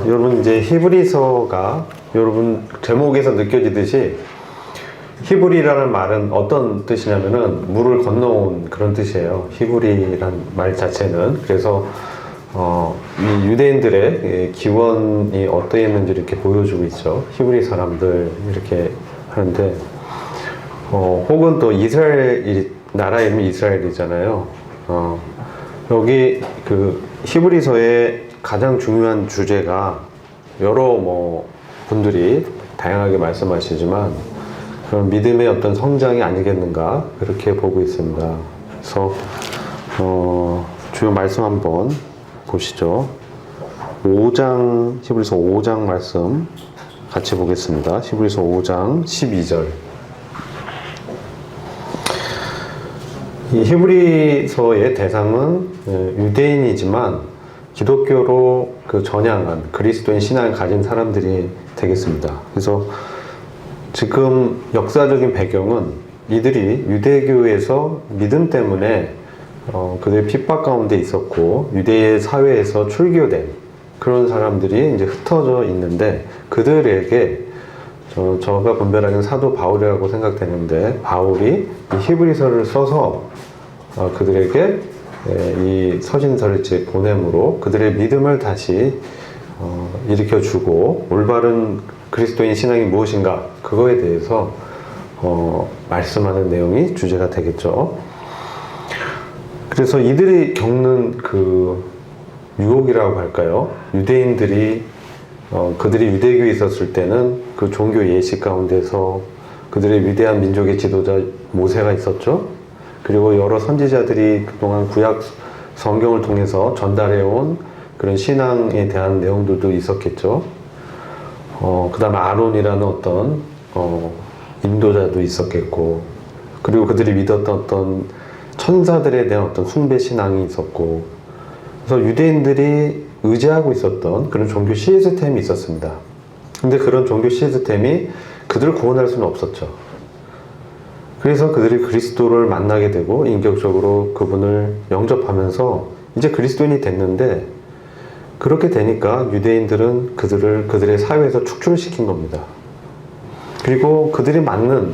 여러분 이제 히브리서가 여러분 제목에서 느껴지듯이 히브리라는 말은 어떤 뜻이냐면은 물을 건너온 그런 뜻이에요. 히브리란 말 자체는. 그래서 이 유대인들의 기원이 어떠했는지 이렇게 보여주고 있죠. 히브리 사람들 이렇게 하는데 혹은 또 이스라엘 나라 이름이 이스라엘이잖아요. 여기 그 히브리서의 가장 중요한 주제가 여러 분들이 다양하게 말씀하시지만 그런 믿음의 어떤 성장이 아니겠는가 그렇게 보고 있습니다. 그래서 주요 말씀 한번 보시죠. 5장 히브리서 5장 말씀 같이 보겠습니다. 히브리서 5장 12절. 이 히브리서의 대상은 유대인이지만 기독교로 그 전향한 그리스도인 신앙을 가진 사람들이 되겠습니다. 그래서 지금 역사적인 배경은 이들이 유대교에서 믿음 때문에 그들의 핍박 가운데 있었고 유대 사회에서 출교된 그런 사람들이 이제 흩어져 있는데 그들에게 저가 분별하는 사도 바울이라고 생각되는데 바울이 이 히브리서를 써서 그들에게 이 서신서를 보냄으로 그들의 믿음을 다시 일으켜주고 올바른 그리스도인 신앙이 무엇인가 그거에 대해서 말씀하는 내용이 주제가 되겠죠. 그래서 이들이 겪는 그 유혹이라고 할까요? 유대인들이 그들이 유대교에 있었을 때는 그 종교 예식 가운데서 그들의 위대한 민족의 지도자 모세가 있었죠. 그리고 여러 선지자들이 그동안 구약 성경을 통해서 전달해온 그런 신앙에 대한 내용들도 있었겠죠. 그 다음에 아론이라는 어떤 인도자도 있었겠고, 그리고 그들이 믿었던 어떤 천사들에 대한 어떤 숭배 신앙이 있었고, 그래서 유대인들이 의지하고 있었던 그런 종교 시스템이 있었습니다. 근데 그런 종교 시스템이 그들을 구원할 수는 없었죠. 그래서 그들이 그리스도를 만나게 되고 인격적으로 그분을 영접하면서 이제 그리스도인이 됐는데, 그렇게 되니까 유대인들은 그들의 사회에서 축출시킨 겁니다. 그리고 그들이 맞는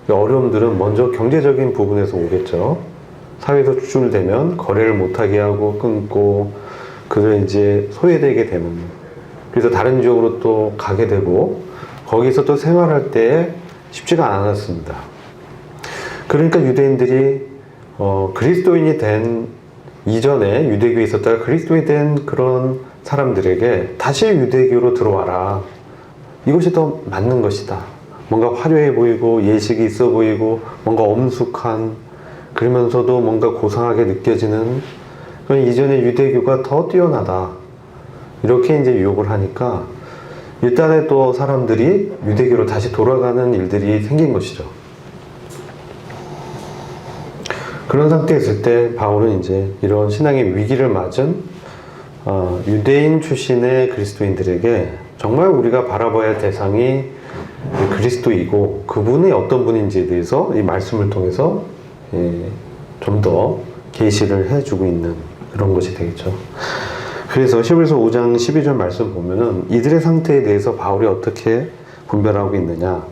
어려움들은 먼저 경제적인 부분에서 오겠죠. 사회에서 축출되면 거래를 못하게 하고 끊고 그들은 이제 소외되게 되는, 그래서 다른 지역으로 또 가게 되고 거기서 또 생활할 때 쉽지가 않았습니다. 그러니까 유대인들이 그리스도인이 된 이전에 유대교에 있었다가 그리스도인이 된 그런 사람들에게 다시 유대교로 들어와라. 이것이 더 맞는 것이다. 뭔가 화려해 보이고 예식이 있어 보이고 뭔가 엄숙한, 그러면서도 뭔가 고상하게 느껴지는 그런 이전의 유대교가 더 뛰어나다. 이렇게 이제 유혹을 하니까 일단은 또 사람들이 유대교로 다시 돌아가는 일들이 생긴 것이죠. 그런 상태에 있을 때 바울은 이제 이런 신앙의 위기를 맞은 유대인 출신의 그리스도인들에게 정말 우리가 바라봐야 할 대상이 그리스도이고 그분이 어떤 분인지에 대해서 이 말씀을 통해서 좀 더 계시를 해주고 있는 그런 것이 되겠죠. 그래서 히브리서 5장 12절 말씀 보면은 이들의 상태에 대해서 바울이 어떻게 분별하고 있느냐.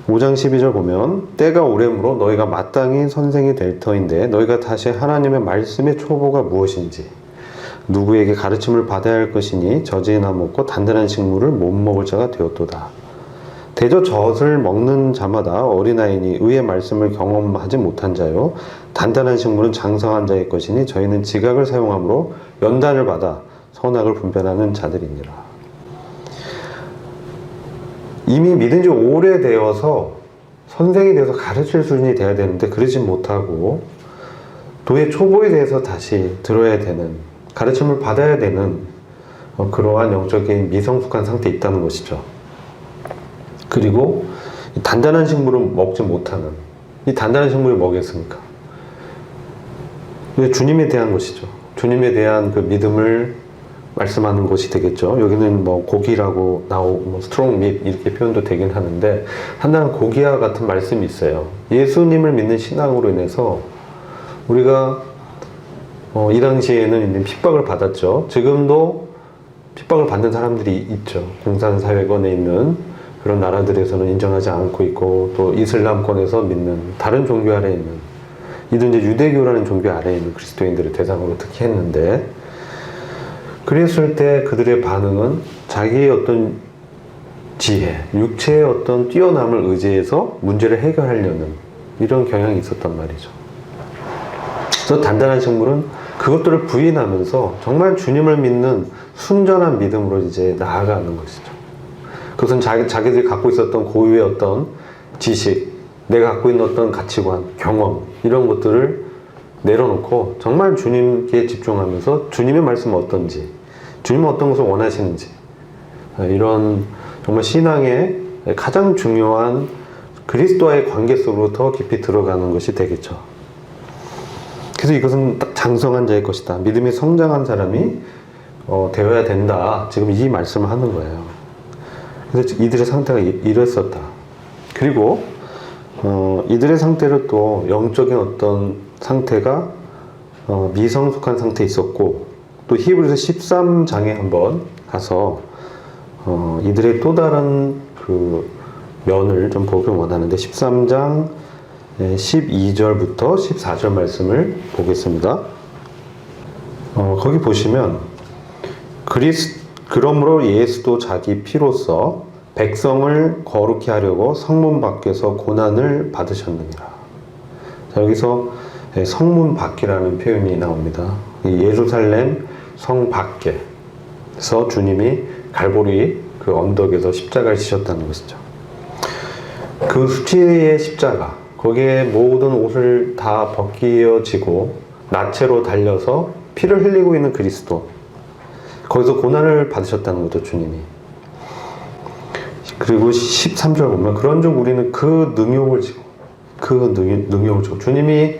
5장 12절 보면 때가 오래므로 너희가 마땅히 선생이 될 터인데 너희가 다시 하나님의 말씀의 초보가 무엇인지 누구에게 가르침을 받아야 할 것이니 젖이나 먹고 단단한 식물을 못 먹을 자가 되었도다. 대저 젖을 먹는 자마다 어린아이니 의의 말씀을 경험하지 못한 자요 단단한 식물은 장성한 자의 것이니 저희는 지각을 사용함으로 연단을 받아 선악을 분별하는 자들이니라. 이미 믿은 지 오래되어서 선생이 되어서 가르칠 수준이 돼야 되는데 그러지 못하고 도의 초보에 대해서 다시 들어야 되는, 가르침을 받아야 되는 그러한 영적인 미성숙한 상태에 있다는 것이죠. 그리고 단단한 식물을 먹지 못하는, 이 단단한 식물이 뭐겠습니까? 주님에 대한 것이죠. 주님에 대한 그 믿음을 말씀하는 것이 되겠죠. 여기는 고기라고 스트롱 밋 이렇게 표현도 되긴 하는데 단단한 고기와 같은 말씀이 있어요. 예수님을 믿는 신앙으로 인해서 우리가 이 당시에는 핍박을 받았죠. 지금도 핍박을 받는 사람들이 있죠. 공산사회권에 있는 그런 나라들에서는 인정하지 않고 있고, 또 이슬람권에서 믿는 다른 종교 아래에 있는, 이들 이제 유대교라는 종교 아래에 있는 그리스도인들을 대상으로 특히 했는데, 그랬을 때 그들의 반응은 자기의 어떤 지혜, 육체의 어떤 뛰어남을 의지해서 문제를 해결하려는 이런 경향이 있었단 말이죠. 그래서 단단한 식물은 그것들을 부인하면서 정말 주님을 믿는 순전한 믿음으로 이제 나아가는 것이죠. 그것은 자기들이 갖고 있었던 고유의 어떤 지식, 내가 갖고 있는 어떤 가치관, 경험, 이런 것들을 내려놓고 정말 주님께 집중하면서 주님의 말씀은 어떤지, 주님은 어떤 것을 원하시는지, 이런 정말 신앙의 가장 중요한 그리스도와의 관계 속으로 더 깊이 들어가는 것이 되겠죠. 그래서 이것은 딱 장성한 자의 것이다. 믿음이 성장한 사람이 되어야 된다. 지금 이 말씀을 하는 거예요. 그래서 이들의 상태가 이랬었다. 그리고 이들의 상태를 또 영적인 어떤 상태가 미성숙한 상태에 있었고, 또 히브리서 13장에 한번 가서 이들의 또 다른 그 면을 좀 보길 원하는데, 13장 12절부터 14절 말씀을 보겠습니다. 거기 보시면 그러므로 예수도 자기 피로써 백성을 거룩히 하려고 성문 밖에서 고난을 받으셨느니라. 자, 여기서 성문 밖이라는 표현이 나옵니다. 예루살렘 성 밖에서 주님이 갈보리 그 언덕에서 십자가를 지셨다는 것이죠. 그 수치의 십자가, 거기에 모든 옷을 다 벗겨지고 나체로 달려서 피를 흘리고 있는 그리스도, 거기서 고난을 받으셨다는 거죠, 주님이. 그리고 13절 보면 그런즉 우리는 그 능욕을 지고, 주님이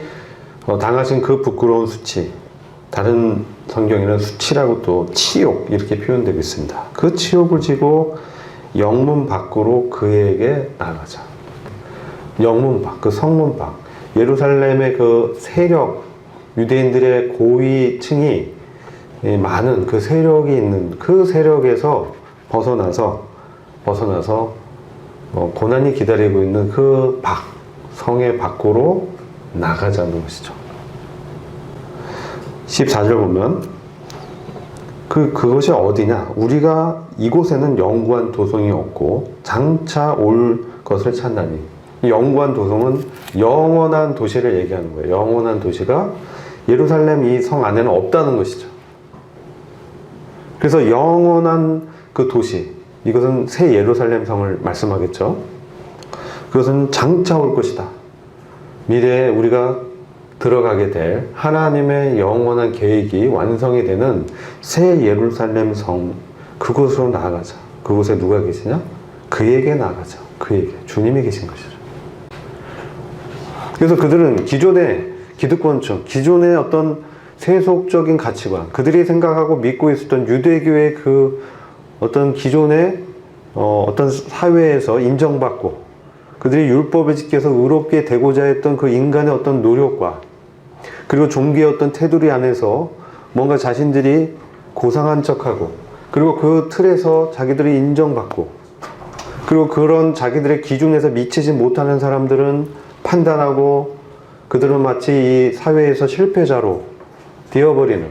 당하신 그 부끄러운 수치, 다른 성경에는 수치라고 또 치욕 이렇게 표현되고 있습니다. 그 치욕을 지고 영문 밖으로 그에게 나가자. 영문 밖, 그 성문 밖, 예루살렘의 그 세력, 유대인들의 고위층이 많은 그 세력이 있는 그 세력에서 벗어나서 고난이 기다리고 있는 그 성의 밖으로 나가자는 것이죠. 14절 보면 그것이 어디냐? 우리가 이곳에는 영구한 도성이 없고 장차 올 것을 찾나니. 이 영구한 도성은 영원한 도시를 얘기하는 거예요. 영원한 도시가 예루살렘 이 성 안에는 없다는 것이죠. 그래서 영원한 그 도시, 이것은 새 예루살렘 성을 말씀하겠죠. 그것은 장차 올 것이다. 미래에 우리가 들어가게 될 하나님의 영원한 계획이 완성이 되는 새 예루살렘 성, 그곳으로 나아가자. 그곳에 누가 계시냐? 그에게 나아가자. 그에게. 주님이 계신 것이죠. 그래서 그들은 기존의 기득권층, 기존의 어떤 세속적인 가치관, 그들이 생각하고 믿고 있었던 유대교의 그 어떤 기존의 어떤 사회에서 인정받고, 그들이 율법을 지켜서 의롭게 되고자 했던 그 인간의 어떤 노력과, 그리고 종교의 어떤 테두리 안에서 뭔가 자신들이 고상한 척하고, 그리고 그 틀에서 자기들이 인정받고, 그리고 그런 자기들의 기준에서 미치지 못하는 사람들은 판단하고, 그들은 마치 이 사회에서 실패자로 되어버리는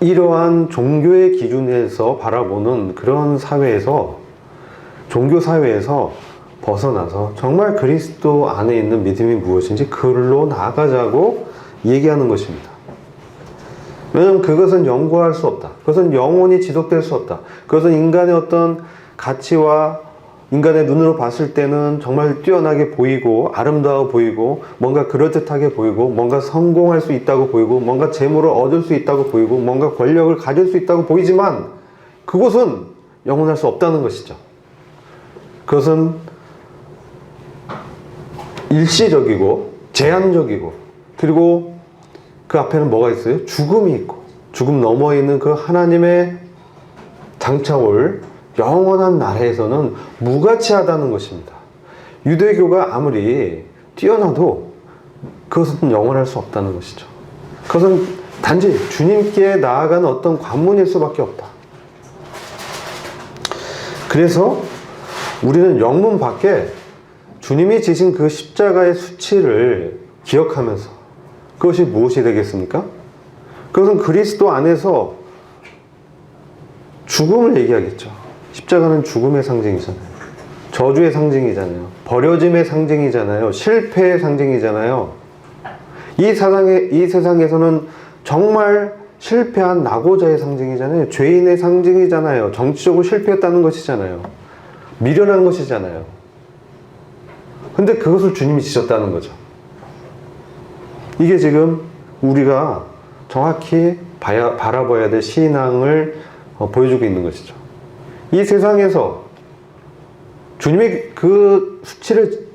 이러한 종교의 기준에서 바라보는 그런 사회에서, 종교 사회에서 벗어나서 정말 그리스도 안에 있는 믿음이 무엇인지 그걸로 나아가자고 얘기하는 것입니다. 왜냐하면 그것은 영구할 수 없다. 그것은 영원히 지속될 수 없다. 그것은 인간의 어떤 가치와 인간의 눈으로 봤을 때는 정말 뛰어나게 보이고 아름다워 보이고 뭔가 그럴듯하게 보이고 뭔가 성공할 수 있다고 보이고 뭔가 재물을 얻을 수 있다고 보이고 뭔가 권력을 가질 수 있다고 보이지만, 그것은 영원할 수 없다는 것이죠. 그것은 일시적이고 제한적이고, 그리고 그 앞에는 뭐가 있어요? 죽음이 있고, 죽음 너머에 있는 그 하나님의 장차 올 영원한 나라에서는 무가치하다는 것입니다. 유대교가 아무리 뛰어나도 그것은 영원할 수 없다는 것이죠. 그것은 단지 주님께 나아가는 어떤 관문일 수밖에 없다. 그래서 우리는 영문 밖에 주님이 지신 그 십자가의 수치를 기억하면서, 그것이 무엇이 되겠습니까? 그것은 그리스도 안에서 죽음을 얘기하겠죠. 십자가는 죽음의 상징이잖아요. 저주의 상징이잖아요. 버려짐의 상징이잖아요. 실패의 상징이잖아요. 이 세상에서는 정말 실패한 낙오자의 상징이잖아요. 죄인의 상징이잖아요. 정치적으로 실패했다는 것이잖아요. 미련한 것이잖아요. 근데 그것을 주님이 지셨다는 거죠. 이게 지금 우리가 정확히 바라봐야 될 신앙을 보여주고 있는 것이죠. 이 세상에서 주님이 그 수치를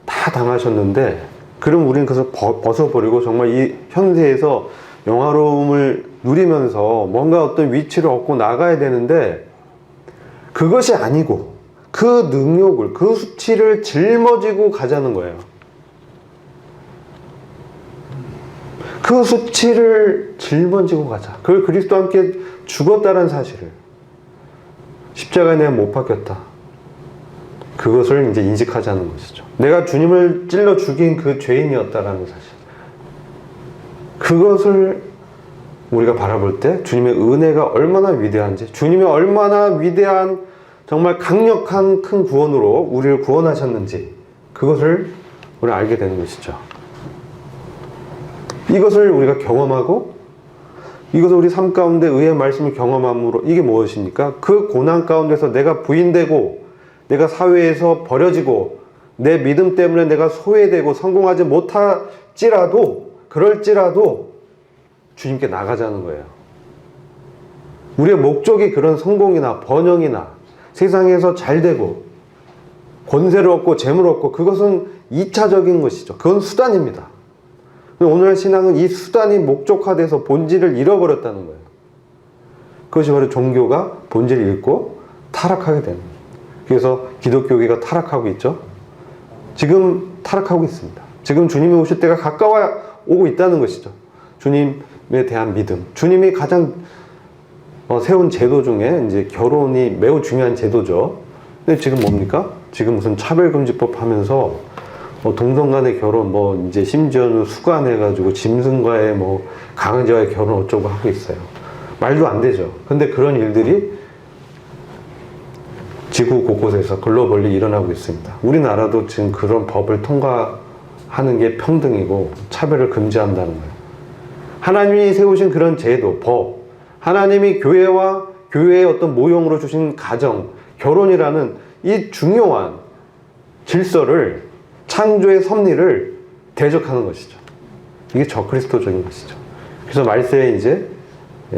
다 당하셨는데, 그럼 우리는 그것을 벗어버리고 정말 이 현세에서 영화로움을 누리면서 뭔가 어떤 위치를 얻고 나가야 되는데, 그것이 아니고 그 능력을, 그 수치를 짊어지고 가자는 거예요. 그 수치를 짊어지고 가자. 그걸 그리스도와 함께 죽었다는 사실을, 십자가에 내가 못 박혔다, 그것을 이제 인식하자는 것이죠. 내가 주님을 찔러 죽인 그 죄인이었다라는 사실, 그것을 우리가 바라볼 때 주님의 은혜가 얼마나 위대한지, 주님이 얼마나 위대한 정말 강력한 큰 구원으로 우리를 구원하셨는지, 그것을 우리가 알게 되는 것이죠. 이것을 우리가 경험하고, 이것을 우리 삶 가운데 의의 말씀을 경험함으로, 이게 무엇입니까? 그 고난 가운데서 내가 부인되고, 내가 사회에서 버려지고, 내 믿음 때문에 내가 소외되고 성공하지 못할지라도, 그럴지라도 주님께 나가자는 거예요. 우리의 목적이 그런 성공이나 번영이나 세상에서 잘되고 권세를 얻고 재물을 얻고, 그것은 2차적인 것이죠. 그건 수단입니다. 오늘날 신앙은 이 수단이 목적화돼서 본질을 잃어버렸다는 거예요. 그것이 바로 종교가 본질을 잃고 타락하게 되는 거예요. 그래서 기독교계가 타락하고 있죠. 지금 타락하고 있습니다. 지금 주님이 오실 때가 가까워 오고 있다는 것이죠. 주님에 대한 믿음, 주님이 가장 세운 제도 중에 이제 결혼이 매우 중요한 제도죠. 근데 지금 뭡니까? 지금 무슨 차별금지법 하면서 동성 간의 결혼, 이제 심지어는 수간해가지고 짐승과의 강아지와의 결혼 어쩌고 하고 있어요. 말도 안 되죠. 근데 그런 일들이 지구 곳곳에서 글로벌리 일어나고 있습니다. 우리나라도 지금 그런 법을 통과하는 게 평등이고 차별을 금지한다는 거예요. 하나님이 세우신 그런 제도, 법, 하나님이 교회와 교회의 어떤 모형으로 주신 가정, 결혼이라는 이 중요한 질서를, 창조의 섭리를 대적하는 것이죠. 이게 저그리스도적인 것이죠. 그래서 말세에 이제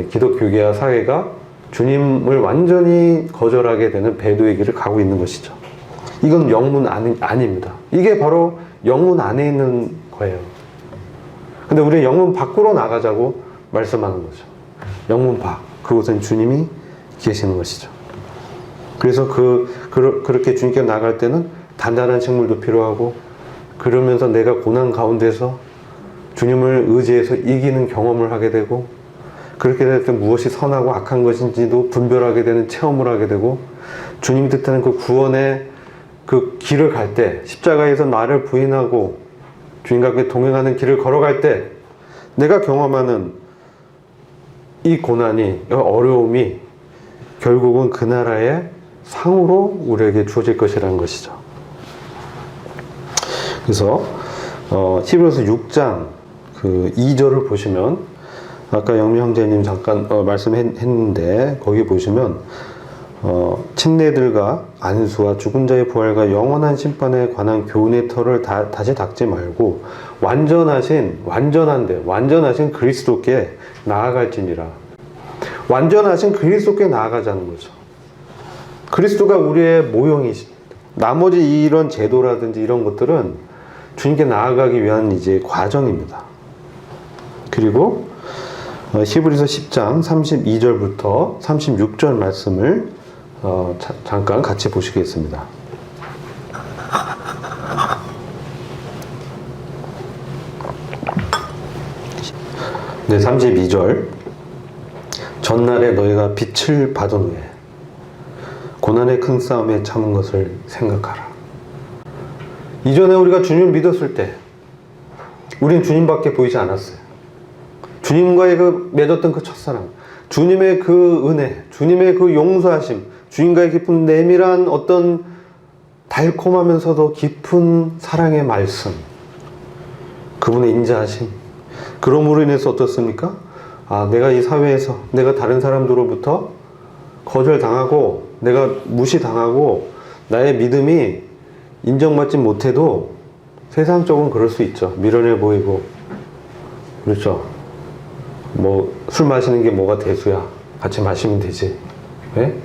기독교계와 사회가 주님을 완전히 거절하게 되는 배도의 길을 가고 있는 것이죠. 이건 영문 아닙니다. 이게 바로 영문 안에 있는 거예요. 근데 우리는 영문 밖으로 나가자고 말씀하는 거죠. 영문 밖, 그곳은 주님이 계시는 것이죠. 그래서 그렇게 주님께 나갈 때는 단단한 식물도 필요하고, 그러면서 내가 고난 가운데서 주님을 의지해서 이기는 경험을 하게 되고, 그렇게 될 때 무엇이 선하고 악한 것인지도 분별하게 되는 체험을 하게 되고, 주님이 뜻하는 그 구원의 그 길을 갈 때, 십자가에서 나를 부인하고 주님과 함께 동행하는 길을 걸어갈 때 내가 경험하는 이 고난이, 어려움이 결국은 그 나라의 상으로 우리에게 주어질 것이라는 것이죠. 그래서 히브리서 6장 그 2절을 보시면, 아까 영미 형제님 잠깐 말씀했는데, 거기 보시면 침례들과 안수와 죽은 자의 부활과 영원한 심판에 관한 교훈의 털을 다시 닦지 말고 완전하신 그리스도께 나아갈지니라. 완전하신 그리스도께 나아가자는 거죠. 그리스도가 우리의 모형이십니다. 나머지 이런 제도라든지 이런 것들은 주님께 나아가기 위한 이제 과정입니다. 그리고 히브리서 10장 32절부터 36절 말씀을 잠깐 같이 보시겠습니다. 네, 32절. 전날에 너희가 빛을 받은 후에 고난의 큰 싸움에 참은 것을 생각하라. 이전에 우리가 주님을 믿었을 때 우린 주님밖에 보이지 않았어요. 주님과의 맺었던 그 첫사랑, 주님의 그 은혜, 주님의 그 용서하심, 주님과의 깊은 내밀한 어떤 달콤하면서도 깊은 사랑의 말씀, 그분의 인자하심, 그러므로 인해서 어떻습니까? 내가 이 사회에서, 내가 다른 사람들로부터 거절당하고 내가 무시당하고 나의 믿음이 인정받지 못해도 세상적으로는 그럴 수 있죠. 미련해 보이고, 그렇죠. 술 마시는 게 뭐가 대수야. 같이 마시면 되지. 왜?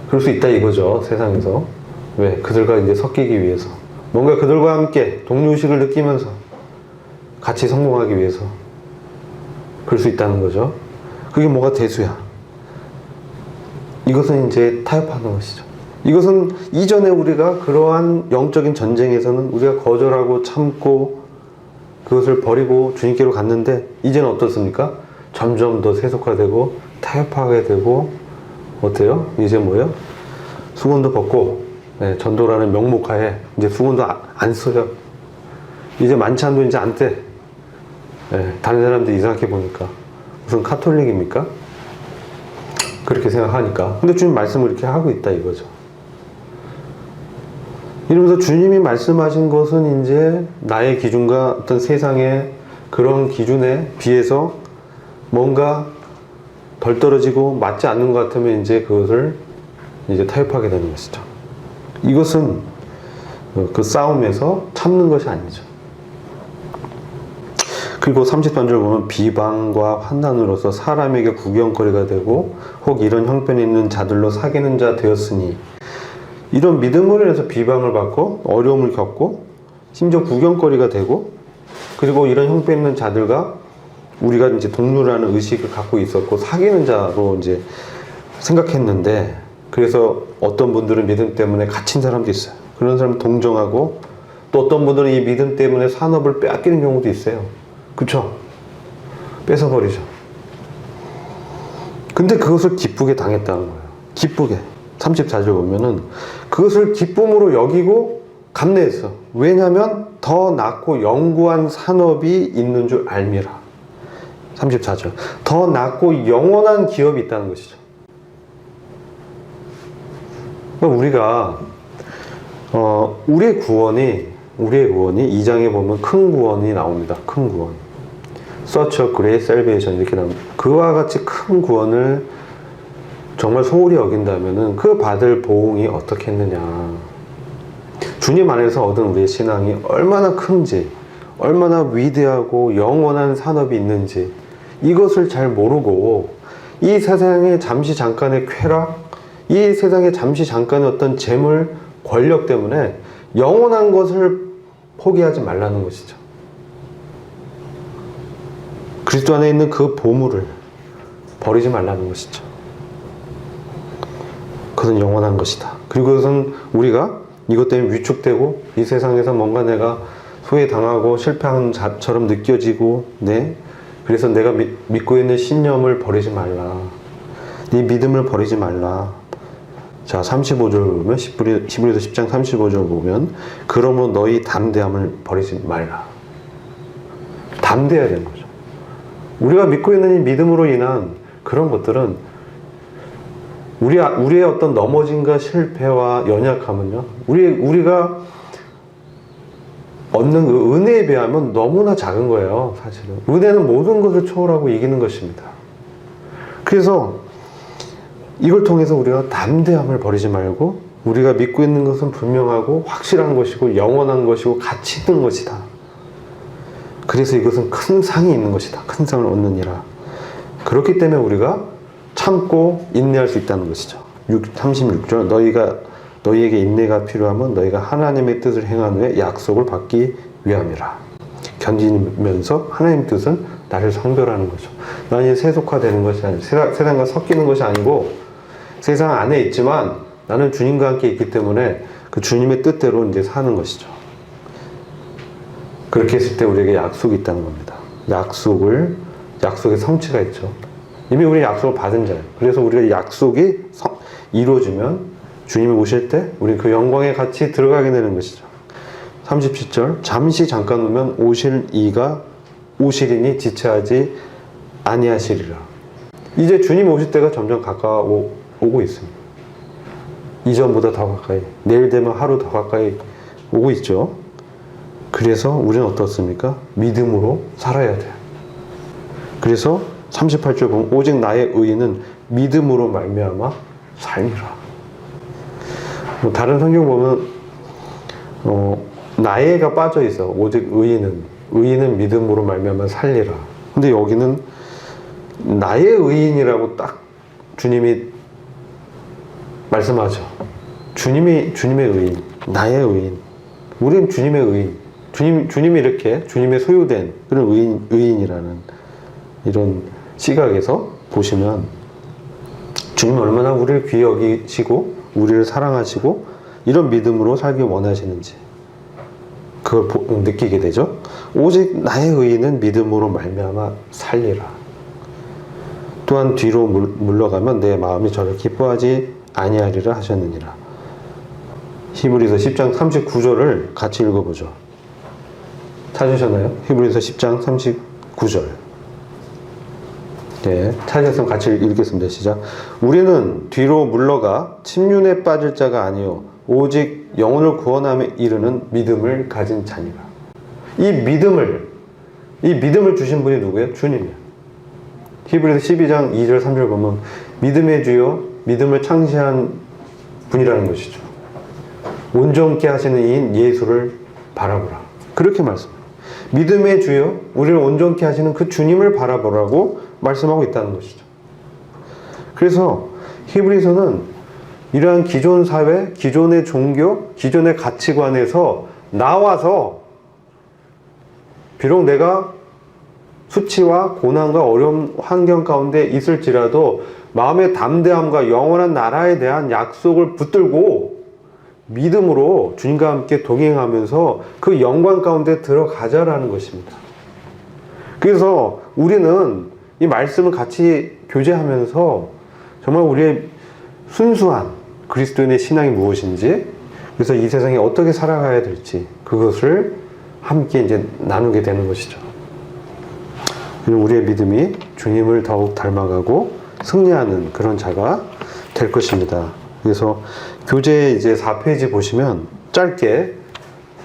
그럴 수 있다 이거죠. 세상에서. 왜? 그들과 이제 섞이기 위해서. 뭔가 그들과 함께 동료의식을 느끼면서 같이 성공하기 위해서. 그럴 수 있다는 거죠. 그게 뭐가 대수야. 이것은 이제 타협하는 것이죠. 이것은 이전에 우리가 그러한 영적인 전쟁에서는 우리가 거절하고 참고 그것을 버리고 주님께로 갔는데 이제는 어떻습니까? 점점 더 세속화되고 타협하게 되고 어때요? 이제 뭐예요? 수건도 벗고 전도라는 명목하에 이제 수건도 안 써요. 이제 만찬도 이제 안 떼. 다른 사람들 이상하게 보니까 무슨 카톨릭입니까? 그렇게 생각하니까. 근데 주님 말씀을 이렇게 하고 있다 이거죠. 이러면서 주님이 말씀하신 것은 이제 나의 기준과 어떤 세상의 그런 기준에 비해서 뭔가 덜 떨어지고 맞지 않는 것 같으면 이제 그것을 이제 타협하게 되는 것이죠. 이것은 그 싸움에서 참는 것이 아니죠. 그리고 33절 보면 비방과 환난으로서 사람에게 구경거리가 되고 혹 이런 형편이 있는 자들로 사귀는 자 되었으니, 이런 믿음으로 인해서 비방을 받고 어려움을 겪고 심지어 구경거리가 되고, 그리고 이런 형편 있는 자들과 우리가 이제 동료라는 의식을 갖고 있었고 사귀는 자로 이제 생각했는데, 그래서 어떤 분들은 믿음 때문에 갇힌 사람도 있어요. 그런 사람 동정하고, 또 어떤 분들은 이 믿음 때문에 산업을 빼앗기는 경우도 있어요. 그쵸? 뺏어버리죠. 근데 그것을 기쁘게 당했다는 거예요. 기쁘게. 34절 보면은 그것을 기쁨으로 여기고 감내했어. 왜냐하면 더 낮고 영구한 산업이 있는 줄 알미라. 34절. 더 낮고 영원한 기업이 있다는 것이죠. 우리가 우리의 구원이 2장에 보면 큰 구원이 나옵니다. 큰 구원. Such a great salvation 이렇게 나옵니다. 그와 같이 큰 구원을 정말 소홀히 여긴다면은 그 받을 보응이 어떻겠느냐. 주님 안에서 얻은 우리의 신앙이 얼마나 큰지, 얼마나 위대하고 영원한 산업이 있는지 이것을 잘 모르고 이 세상의 잠시 잠깐의 쾌락, 이 세상의 잠시 잠깐의 어떤 재물, 권력 때문에 영원한 것을 포기하지 말라는 것이죠. 그리스도 안에 있는 그 보물을 버리지 말라는 것이죠. 그것은 영원한 것이다. 그리고 그것은 우리가 이것 때문에 위축되고 이 세상에서 뭔가 내가 소외당하고 실패한 자처럼 느껴지고, 그래서 내가 믿고 있는 신념을 버리지 말라. 네 믿음을 버리지 말라. 자, 35절 보면, 히브리서 10장 35절 보면, 그러므로 너희 담대함을 버리지 말라. 담대해야 되는 거죠. 우리가 믿고 있는 이 믿음으로 인한 그런 것들은 우리의 어떤 넘어짐과 실패와 연약함은요, 우리가 얻는 그 은혜에 비하면 너무나 작은 거예요, 사실은. 은혜는 모든 것을 초월하고 이기는 것입니다. 그래서 이걸 통해서 우리가 담대함을 버리지 말고, 우리가 믿고 있는 것은 분명하고 확실한 것이고 영원한 것이고 가치 있는 것이다. 그래서 이것은 큰 상이 있는 것이다. 큰 상을 얻느니라. 그렇기 때문에 우리가 참고 인내할 수 있다는 것이죠. 36절. 너희에게 인내가 필요하면 너희가 하나님의 뜻을 행한 후에 약속을 받기 위함이라. 견디면서 하나님의 뜻은 나를 성별하는 거죠. 나는 이제 세속화되는 것이 아니고 세상과 섞이는 것이 아니고 세상 안에 있지만 나는 주님과 함께 있기 때문에 그 주님의 뜻대로 이제 사는 것이죠. 그렇게 했을 때 우리에게 약속이 있다는 겁니다. 약속을 약속의 성취가 있죠. 이미 우리 약속을 받은 자예요. 그래서 우리가 약속이 이루어지면 주님이 오실 때 우리 그 영광에 같이 들어가게 되는 것이죠. 37절 잠시 잠깐 오면 오실 이가 오시리니 지체하지 아니하시리라. 이제 주님 오실 때가 점점 가까워오고 있습니다. 이전보다 더 가까이, 내일 되면 하루 더 가까이 오고 있죠. 그래서 우리는 어떻습니까? 믿음으로 살아야 돼요. 그래서 38절 보면 오직 나의 의인은 믿음으로 말미암아 살리라. 다른 성경 보면 나의가 빠져 있어. 오직 의인은 믿음으로 말미암아 살리라. 근데 여기는 나의 의인이라고 딱 주님이 말씀하죠. 주님의 의인, 나의 의인. 우리는 주님의 의인. 주님이 이렇게 주님의 소유된 그런 의인이라는 이런 시각에서 보시면 주님은 얼마나 우리를 귀히 여기시고 우리를 사랑하시고 이런 믿음으로 살기 원하시는지 그걸 느끼게 되죠. 오직 나의 의인은 믿음으로 말미암아 살리라. 또한 뒤로 물러가면 내 마음이 저를 기뻐하지 아니하리라 하셨느니라. 히브리서 10장 39절을 같이 읽어보죠. 찾으셨나요? 히브리서 10장 39절. 네, 찾으셨으면 같이 읽겠습니다. 시작. 우리는 뒤로 물러가 침륜에 빠질 자가 아니요 오직 영혼을 구원함에 이르는 믿음을 가진 자니라. 이 믿음을 주신 분이 누구예요? 주님이에요. 히브리서 12장 2절 3절 보면 믿음의 주요 믿음을 창시한 분이라는 것이죠. 온전케 하시는 이인 예수를 바라보라. 그렇게 말씀해요. 믿음의 주요 우리를 온전케 하시는 그 주님을 바라보라고 말씀하고 있다는 것이죠. 그래서 히브리서는 이러한 기존 사회, 기존의 종교, 기존의 가치관에서 나와서 비록 내가 수치와 고난과 어려운 환경 가운데 있을지라도 마음의 담대함과 영원한 나라에 대한 약속을 붙들고 믿음으로 주님과 함께 동행하면서 그 영광 가운데 들어가자라는 것입니다. 그래서 우리는 이 말씀을 같이 교제하면서 정말 우리의 순수한 그리스도인의 신앙이 무엇인지, 그래서 이 세상에 어떻게 살아가야 될지 그것을 함께 이제 나누게 되는 것이죠. 우리의 믿음이 주님을 더욱 닮아가고 승리하는 그런 자가 될 것입니다. 그래서 교재 이제 4페이지 보시면 짧게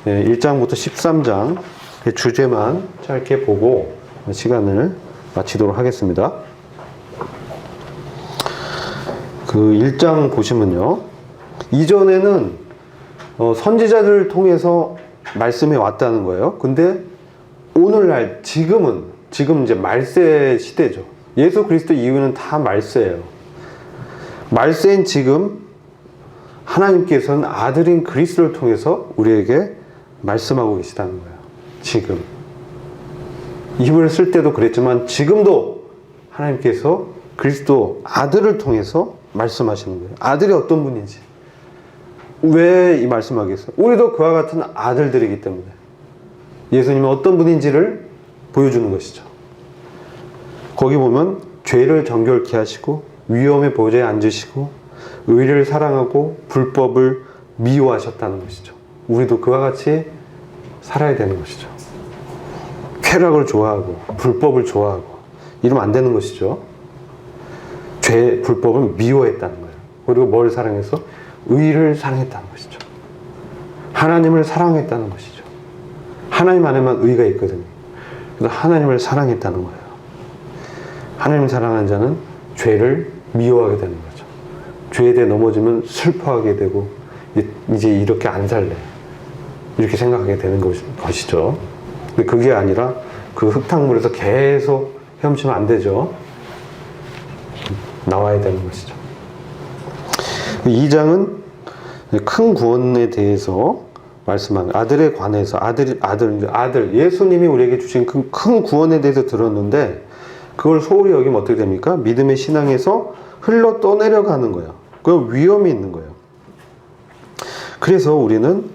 1장부터 13장 주제만 짧게 보고 시간을 마치도록 하겠습니다. 그 1장 보시면요. 이전에는 선지자들을 통해서 말씀이 왔다는 거예요. 근데 오늘날 지금 이제 말세 시대죠. 예수 그리스도 이후는 다 말세예요. 말세인 지금 하나님께서는 아들인 그리스도를 통해서 우리에게 말씀하고 계시다는 거예요. 지금. 이분을 쓸 때도 그랬지만 지금도 하나님께서 그리스도 아들을 통해서 말씀하시는 거예요. 아들이 어떤 분인지. 왜 이 말씀하겠어요? 우리도 그와 같은 아들들이기 때문에 예수님은 어떤 분인지를 보여주는 것이죠. 거기 보면 죄를 정결케 하시고 위엄의 보좌에 앉으시고 의를 사랑하고 불법을 미워하셨다는 것이죠. 우리도 그와 같이 살아야 되는 것이죠. 쾌락을 좋아하고 불법을 좋아하고 이러면 안 되는 것이죠. 불법을 미워했다는 거예요. 그리고 뭘 사랑해서? 의를 사랑했다는 것이죠. 하나님을 사랑했다는 것이죠. 하나님 안에만 의가 있거든요. 그래서 하나님을 사랑했다는 거예요. 하나님을 사랑하는 자는 죄를 미워하게 되는 거죠. 죄에 대해 넘어지면 슬퍼하게 되고 이제 이렇게 안 살래 이렇게 생각하게 되는 것이죠. 근데 그게 아니라 그 흙탕물에서 계속 헤엄치면 안 되죠. 나와야 되는 것이죠. 2장은 큰 구원에 대해서 말씀하는 아들에 관해서 아들 예수님이 우리에게 주신 큰 구원에 대해서 들었는데 그걸 소홀히 여기면 어떻게 됩니까? 믿음의 신앙에서 흘러 떠내려가는 거예요. 그 위험이 있는 거예요. 그래서 우리는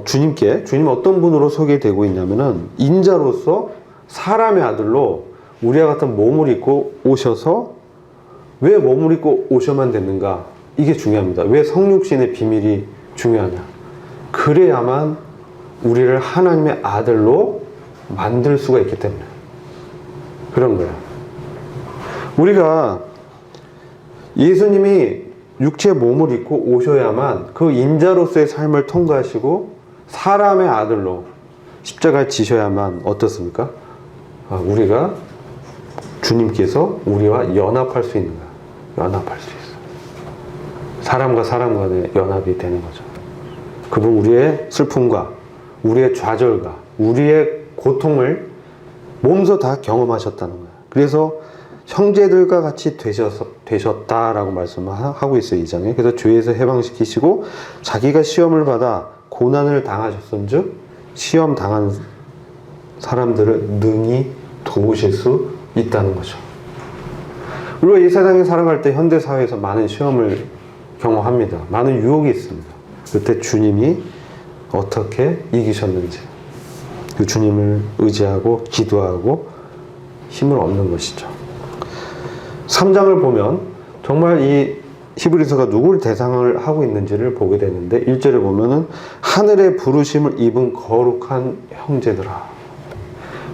주님 어떤 분으로 소개되고 있냐면은 인자로서 사람의 아들로 우리와 같은 몸을 입고 오셔서 왜 몸을 입고 오셔만 됐는가? 이게 중요합니다. 왜 성육신의 비밀이 중요하냐? 그래야만 우리를 하나님의 아들로 만들 수가 있기 때문에 그런 거예요. 우리가 예수님이 육체의 몸을 입고 오셔야만 그 인자로서의 삶을 통과하시고 사람의 아들로 십자가를 지셔야만 어떻습니까? 우리가 주님께서 우리와 연합할 수 있는 거야. 연합할 수 있어. 사람과 사람 간의 연합이 되는 거죠. 그분 우리의 슬픔과 우리의 좌절과 우리의 고통을 몸소 다 경험하셨다는 거예요. 그래서 형제들과 같이 되셨다라고 말씀을 하고 있어요. 이 장에. 그래서 죄에서 해방시키시고 자기가 시험을 받아 고난을 당하셨은즉 시험 당한 사람들을 능히 도우실 수 있다는 거죠. 우리가 이 세상에 살아갈 때 현대사회에서 많은 시험을 경험합니다. 많은 유혹이 있습니다. 그때 주님이 어떻게 이기셨는지 그 주님을 의지하고 기도하고 힘을 얻는 것이죠. 3장을 보면 정말 이 히브리서가 누굴 대상을 하고 있는지를 보게 되는데 1절에 보면은 하늘의 부르심을 입은 거룩한 형제들아.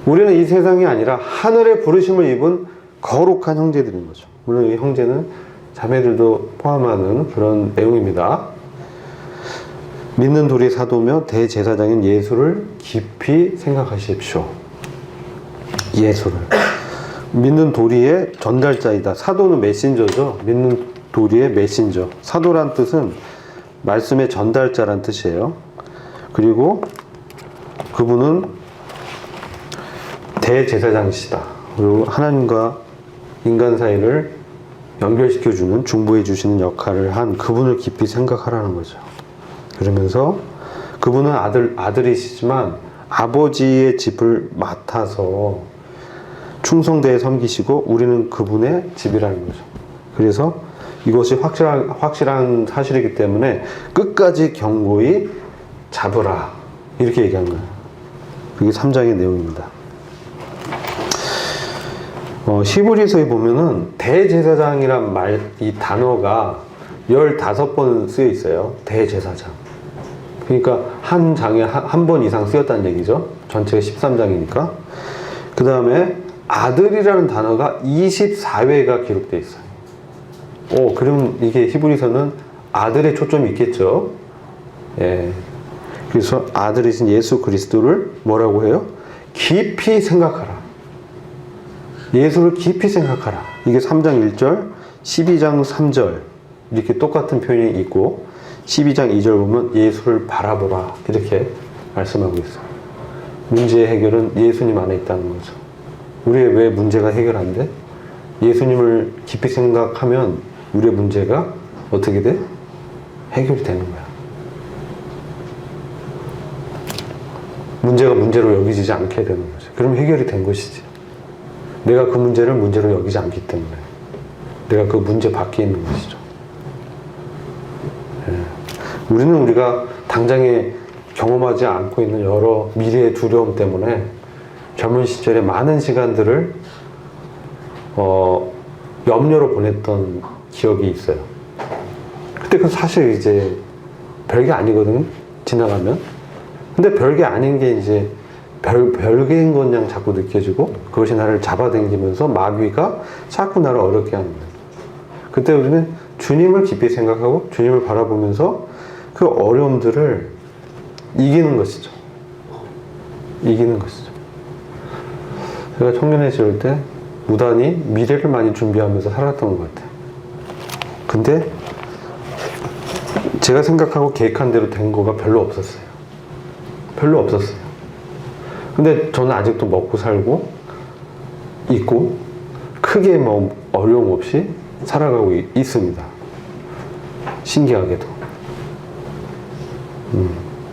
우리는 이 세상이 아니라 하늘의 부르심을 입은 거룩한 형제들인 거죠. 물론 이 형제는 자매들도 포함하는 그런 내용입니다. 믿는 도리 사도며 대제사장인 예수를 깊이 생각하십시오. 예수를. 믿는 도리의 전달자이다. 사도는 메신저죠. 믿는 도리의 메신저. 사도란 뜻은 말씀의 전달자란 뜻이에요. 그리고 그분은 대제사장이시다. 그리고 하나님과 인간 사이를 연결시켜주는, 중보해주시는 역할을 한 그분을 깊이 생각하라는 거죠. 그러면서 그분은 아들이시지만 아버지의 집을 맡아서 충성되게 섬기시고 우리는 그분의 집이라는 거죠. 그래서 이것이 확실한 사실이기 때문에 끝까지 견고히 잡으라. 이렇게 얘기한 거예요. 그게 3장의 내용입니다. 히브리서에 보면은 대제사장이란 이 단어가 15번 쓰여 있어요. 대제사장. 그러니까 한 장에 한 번 이상 쓰였다는 얘기죠. 전체가 13장이니까. 그 다음에 아들이라는 단어가 24회가 기록되어 있어요. 그럼 이게 히브리서는 아들의 초점이 있겠죠. 예. 그래서 아들이신 예수 그리스도를 뭐라고 해요? 깊이 생각하라. 예수를 깊이 생각하라. 이게 3장 1절, 12장 3절 이렇게 똑같은 표현이 있고 12장 2절 보면 예수를 바라보라 이렇게 말씀하고 있어요. 문제의 해결은 예수님 안에 있다는 거죠. 우리의 왜 문제가 해결 안 돼? 예수님을 깊이 생각하면 우리의 문제가 어떻게 돼? 해결이 되는 거야. 문제가 문제로 여기지지 않게 되는 거죠. 그럼 해결이 된 것이지. 내가 그 문제를 문제로 여기지 않기 때문에 내가 그 문제 밖에 있는 것이죠. 예. 우리는 우리가 당장에 경험하지 않고 있는 여러 미래의 두려움 때문에 젊은 시절에 많은 시간들을 염려로 보냈던 기억이 있어요. 그때 그 사실 이제 별게 아니거든, 지나가면. 근데 별게 아닌 게 이제 별개인 것 양 자꾸 느껴지고 그것이 나를 잡아당기면서 마귀가 자꾸 나를 어렵게 하는 거예요. 그때 우리는 주님을 깊이 생각하고 주님을 바라보면서 그 어려움들을 이기는 것이죠. 이기는 것이죠. 제가 청년회 지을 때 무단히 미래를 많이 준비하면서 살았던 것 같아요. 근데 제가 생각하고 계획한 대로 된 거가 별로 없었어요. 별로 없었어요. 근데 저는 아직도 먹고 살고 있고 크게 뭐 어려움 없이 살아가고 있습니다. 신기하게도.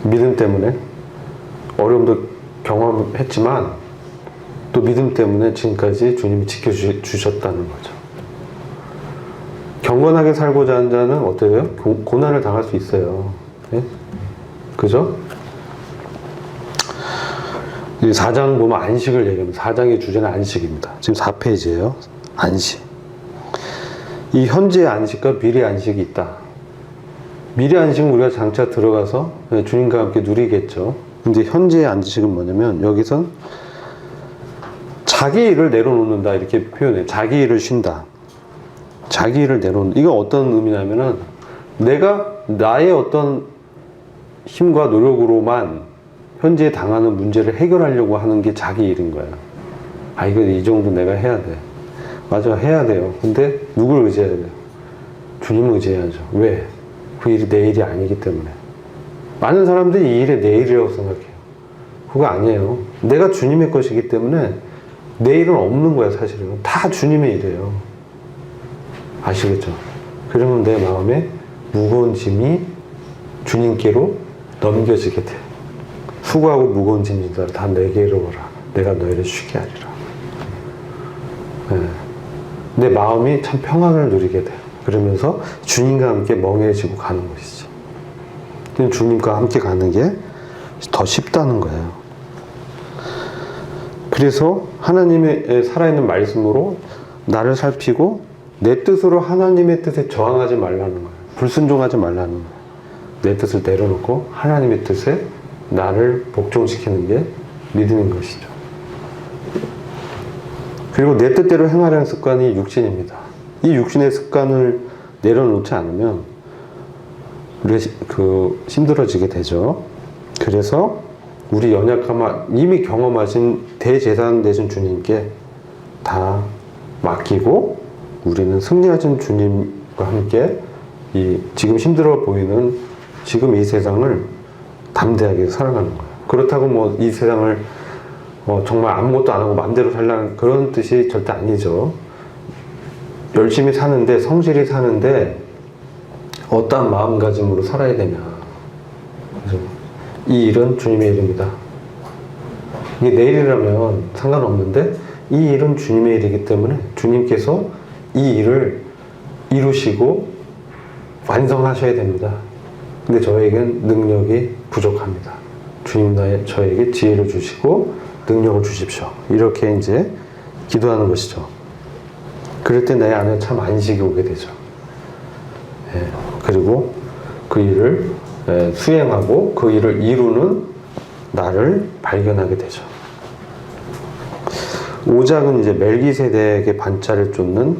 믿음 때문에 어려움도 경험했지만 또 믿음 때문에 지금까지 주님이 지켜주셨다는 거죠. 경건하게 살고자 하는 자는 어때요? 고난을 당할 수 있어요. 네? 그죠? 이 4장 보면 안식을 얘기합니다. 4장의 주제는 안식입니다. 지금 4페이지예요. 안식. 이 현재의 안식과 미래 안식이 있다. 미래 안식은 우리가 장차 들어가서 주님과 함께 누리겠죠. 근데 현재의 안식은 뭐냐면 여기선 자기 일을 내려놓는다 이렇게 표현해요. 자기 일을 쉰다. 자기 일을 내려놓는. 이거 어떤 의미냐면은 내가 나의 어떤 힘과 노력으로만 현재 당하는 문제를 해결하려고 하는 게 자기 일인 거야. 아, 이거 이 정도 내가 해야 돼. 맞아, 해야 돼요. 근데 누굴 의지해야 돼요? 주님을 의지해야죠. 왜? 그 일이 내 일이 아니기 때문에. 많은 사람들이 이 일이 내 일이라고 생각해요. 그거 아니에요. 내가 주님의 것이기 때문에 내 일은 없는 거야, 사실은. 다 주님의 일이에요. 아시겠죠? 그러면 내 마음에 무거운 짐이 주님께로 넘겨지게 돼. 수고하고 무거운 짐이다. 다 내게로 오라. 내가 너희를 쉬게 하리라. 네. 내 마음이 참 평안을 누리게 돼요. 그러면서 주님과 함께 멍해지고 가는 것이죠. 주님과 함께 가는 게 더 쉽다는 거예요. 그래서 하나님의 살아있는 말씀으로 나를 살피고 내 뜻으로 하나님의 뜻에 저항하지 말라는 거예요. 불순종하지 말라는 거예요. 내 뜻을 내려놓고 하나님의 뜻에 나를 복종시키는 게 믿음인 것이죠. 그리고 내 뜻대로 행하려는 습관이 육신입니다. 이 육신의 습관을 내려놓지 않으면 우리가 힘들어지게 되죠. 그래서 우리 연약함을 이미 경험하신 대제사장 되신 주님께 다 맡기고 우리는 승리하신 주님과 함께 지금 힘들어 보이는 지금 이 세상을 담대하게 살아가는 거예요. 그렇다고 뭐 이 세상을 정말 아무것도 안 하고 마음대로 살라는 그런 뜻이 절대 아니죠. 열심히 사는데, 성실히 사는데 어떠한 마음가짐으로 살아야 되냐. 그래서 이 일은 주님의 일입니다. 이게 내 일이라면 상관없는데 이 일은 주님의 일이기 때문에 주님께서 이 일을 이루시고 완성하셔야 됩니다. 근데 저에겐 능력이 부족합니다. 주님 저에게 지혜를 주시고 능력을 주십시오. 이렇게 이제 기도하는 것이죠. 그럴 때 내 안에 참 안식이 오게 되죠. 예, 그리고 그 일을 수행하고 그 일을 이루는 나를 발견하게 되죠. 5장은 이제 멜기세덱의 반차를 쫓는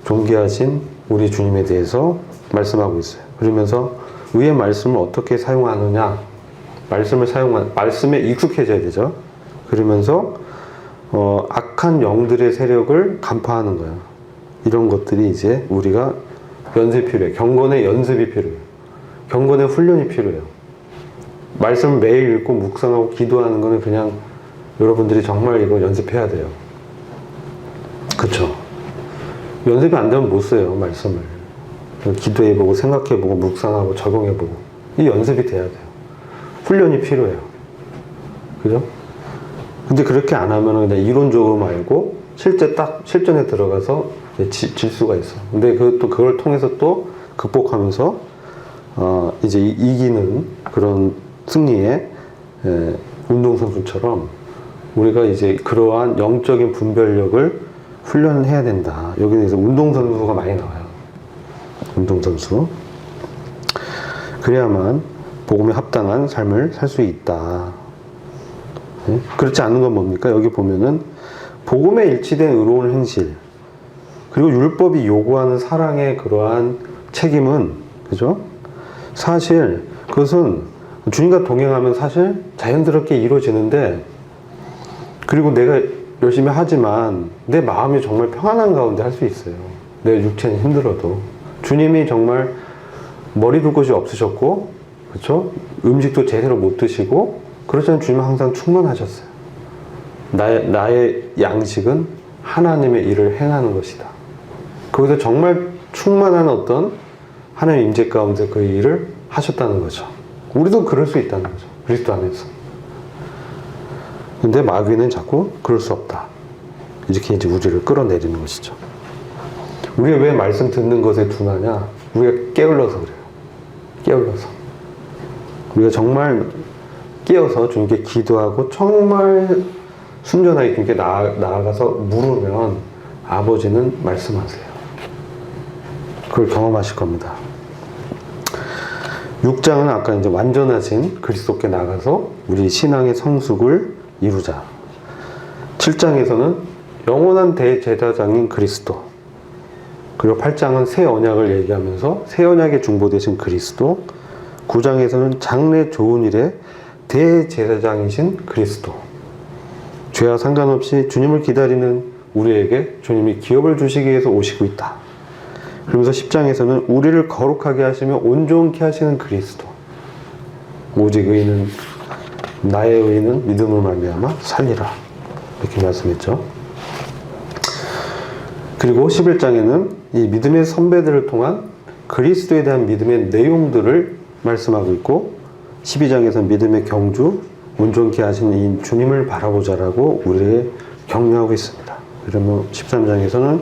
존귀하신 우리 주님에 대해서 말씀하고 있어요. 그러면서 의의 말씀을 어떻게 사용하느냐, 말씀에 익숙해져야 되죠. 그러면서 악한 영들의 세력을 간파하는 거예요. 이런 것들이 이제 우리가 연습이 필요해요. 경건의 연습이 필요해요. 경건의 훈련이 필요해요. 말씀을 매일 읽고 묵상하고 기도하는 거는 그냥 여러분들이 정말 이거 연습해야 돼요. 그쵸? 연습이 안 되면 못 써요, 말씀을. 기도해보고 생각해보고 묵상하고 적용해보고 이 연습이 돼야 돼요. 훈련이 필요해요. 그죠? 근데 그렇게 안 하면 그냥 이론적으로만 알고 실전에 들어가서 질 수가 있어. 근데 그걸 통해서 또 극복하면서 이제 이기는 그런 승리의 운동선수처럼 우리가 이제 그러한 영적인 분별력을 훈련을 해야 된다. 여기서 운동선수가 많이 나와요. 운동선수. 그래야만 복음에 합당한 삶을 살 수 있다. 네? 그렇지 않은 건 뭡니까? 여기 보면은 복음에 일치된 의로운 행실 그리고 율법이 요구하는 사랑의 그러한 책임은 그죠? 사실 그것은 주님과 동행하면 사실 자연스럽게 이루어지는데 그리고 내가 열심히 하지만 내 마음이 정말 평안한 가운데 할 수 있어요. 내 육체는 힘들어도 주님이 정말 머리 둘 곳이 없으셨고 그렇죠? 음식도 제대로 못 드시고 그렇지만 주님은 항상 충만하셨어요. 나의 양식은 하나님의 일을 행하는 것이다. 거기서 정말 충만한 어떤 하나님의 임재 가운데 그 일을 하셨다는 거죠. 우리도 그럴 수 있다는 거죠. 그리스도 안에서. 근데 마귀는 자꾸 그럴 수 없다. 이렇게 이제 우리를 끌어내리는 것이죠. 우리가 왜 말씀 듣는 것에 둔하냐? 우리가 게을러서 그래요. 게을러서. 우리가 정말 깨어서 주님께 기도하고 정말 순전하게 주님께 나아가서 물으면 아버지는 말씀하세요. 그걸 경험하실 겁니다. 6장은 아까 이제 완전하신 그리스도께 나가서 우리 신앙의 성숙을 이루자. 7장에서는 영원한 대제사장인 그리스도. 그리고 8장은 새 언약을 얘기하면서 새 언약의 중보 되신 그리스도. 9장에서는 장래 좋은 일의 대제사장이신 그리스도. 죄와 상관없이 주님을 기다리는 우리에게 주님이 기업을 주시기 위해서 오시고 있다. 그러면서 10장에서는 우리를 거룩하게 하시며 온전케 하시는 그리스도. 오직 의인은 나의 의인은 믿음을 말미암아 살리라. 이렇게 말씀했죠. 그리고 11장에는 이 믿음의 선배들을 통한 그리스도에 대한 믿음의 내용들을 말씀하고 있고 12장에서는 믿음의 경주, 온전케 하신 이 주님을 바라보자라고 우리에게 격려하고 있습니다. 그러면 13장에서는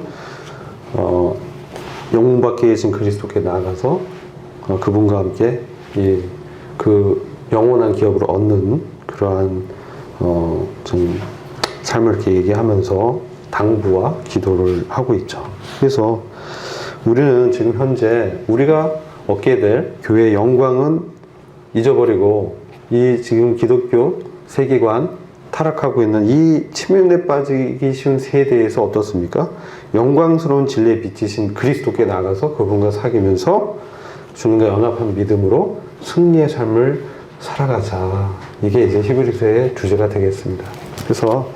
영웅 밖에 계신 그리스도께 나아가서 그분과 함께 그 영원한 기업을 얻는 그러한 좀 삶을 이렇게 얘기하면서 당부와 기도를 하고 있죠. 그래서 우리는 지금 현재 우리가 얻게 될 교회의 영광은 잊어버리고 이 지금 기독교 세계관 타락하고 있는 이 치명에 빠지기 쉬운 세대에서 어떻습니까? 영광스러운 진리에 비치신 그리스도께 나가서 그분과 사귀면서 주님과 연합한 믿음으로 승리의 삶을 살아가자. 이게 이제 히브리서의 주제가 되겠습니다. 그래서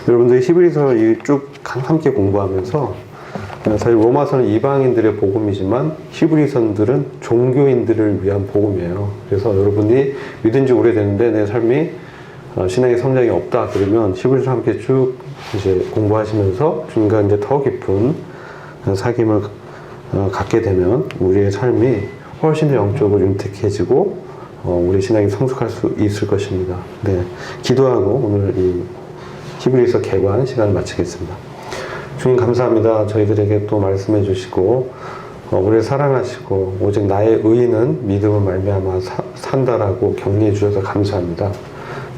여러분들이 히브리서 쭉 함께 공부하면서 사실 로마서는 이방인들의 복음이지만 히브리서들은 종교인들을 위한 복음이에요. 그래서 여러분이 믿은 지 오래됐는데 내 삶이 신앙의 성장이 없다 그러면 히브리서 함께 쭉 이제 공부하시면서 주님과 이제 더 깊은 사귐을 갖게 되면 우리의 삶이 훨씬 더 영적으로 윤택해지고 우리 신앙이 성숙할 수 있을 것입니다. 네, 기도하고 오늘 이 히브리서 개관 시간을 마치겠습니다. 주님 감사합니다. 저희들에게 또 말씀해 주시고 우리를 사랑하시고 오직 나의 의인은 믿음을 말미암아 산다라고 격려해 주셔서 감사합니다.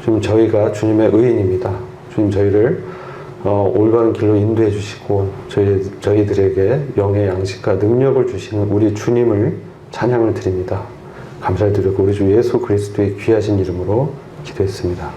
주님 저희가 주님의 의인입니다. 주님 저희를 올바른 길로 인도해 주시고 저희들에게 영의 양식과 능력을 주시는 우리 주님을 찬양을 드립니다. 감사를 드리고 우리 주 예수 그리스도의 귀하신 이름으로 기도했습니다.